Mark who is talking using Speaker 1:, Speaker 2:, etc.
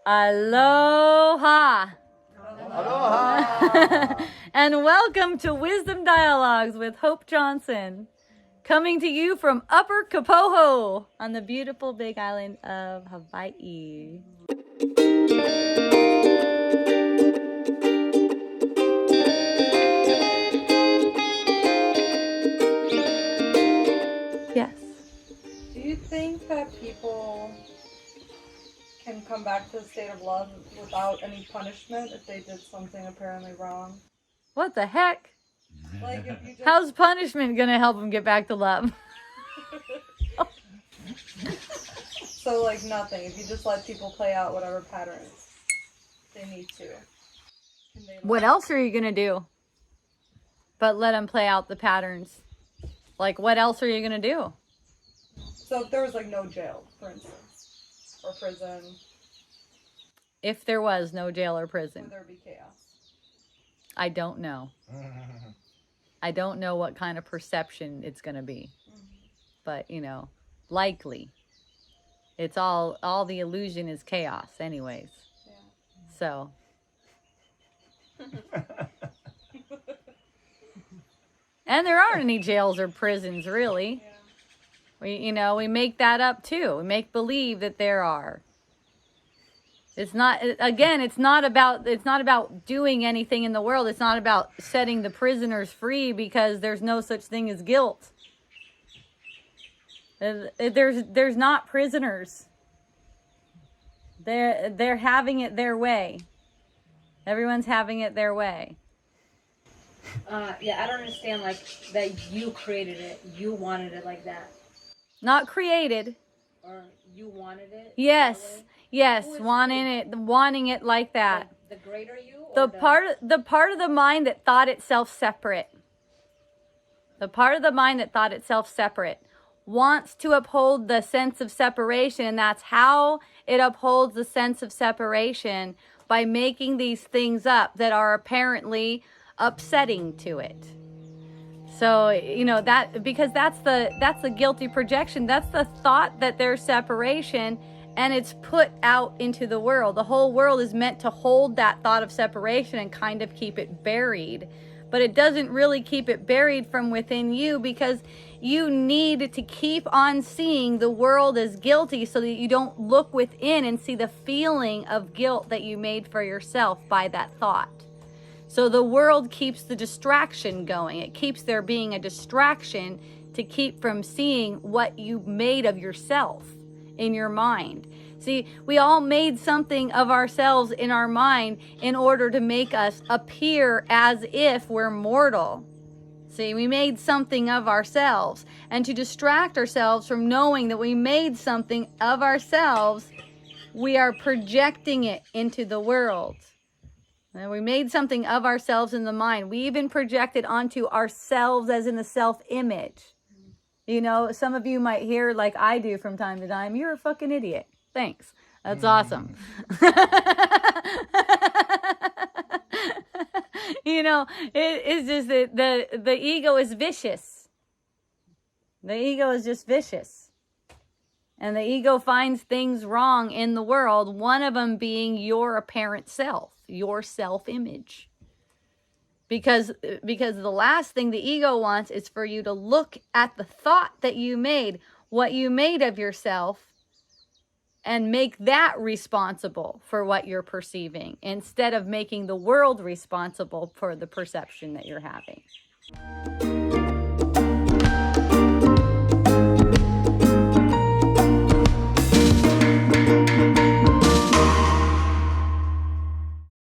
Speaker 1: Aloha!
Speaker 2: Aloha!
Speaker 1: And welcome to Wisdom Dialogues with Hope Johnson, coming to you from Upper Kapoho on the beautiful big island of Hawaii. Yes.
Speaker 3: Do you think that people can come back to the state of love without any punishment if they did something apparently wrong?
Speaker 1: What the heck?
Speaker 3: Like if you just
Speaker 1: How's punishment gonna help them get back to love?
Speaker 3: so like nothing. If you just let people play out whatever patterns they need to. Can they
Speaker 1: What else are you gonna do? But let them play out the patterns. Like, what else are you gonna do?
Speaker 3: So if there was like no jail, for instance, or prison,
Speaker 1: If there was no jail or
Speaker 3: would
Speaker 1: prison,
Speaker 3: there be chaos?
Speaker 1: I don't know. I don't know what kind of perception it's gonna be, but you know, likely. It's all the illusion is chaos, anyways.
Speaker 3: Yeah.
Speaker 1: So. And there aren't any jails or prisons, really.
Speaker 3: Yeah.
Speaker 1: We make that up too. We make believe that there are. It's not, again, it's not about doing anything in the world. It's not about setting the prisoners free, because there's no such thing as guilt. There's not prisoners. They're having it their way. Everyone's having it their way.
Speaker 4: Yeah, I don't understand, like, that you created it. You wanted it like that.
Speaker 1: Not created.
Speaker 4: Or you wanted it?
Speaker 1: Yes.
Speaker 4: that way?
Speaker 1: Yes,
Speaker 4: Who is
Speaker 1: wanting it like that.
Speaker 4: The greater you?
Speaker 1: The
Speaker 4: Or
Speaker 1: part of the mind that thought itself separate. The part of the mind that thought itself separate wants to uphold the sense of separation, and that's how it upholds the sense of separation, by making these things up that are apparently upsetting to it. So, that, because that's the guilty projection. That's the thought that there's separation, and it's put out into the world. The whole world is meant to hold that thought of separation and kind of keep it buried. But it doesn't really keep it buried from within you, because you need to keep on seeing the world as guilty, so that you don't look within and see the feeling of guilt that you made for yourself by that thought. So the world keeps the distraction going. It keeps there being a distraction to keep from seeing what you made of yourself in your mind. See, we all made something of ourselves in our mind in order to make us appear as if we're mortal. See, we made something of ourselves. And to distract ourselves from knowing that we made something of ourselves, we are projecting it into the world. And we made something of ourselves in the mind. We even projected onto ourselves as in the self-image. Some of you might hear, like I do from time to time, "You're a fucking idiot." Thanks. That's awesome. It's just that the ego is vicious. The ego is just vicious. And the ego finds things wrong in the world, one of them being your apparent self, your self-image. Because the last thing the ego wants is for you to look at the thought that you made, what you made of yourself, and make that responsible for what you're perceiving, instead of making the world responsible for the perception that you're having.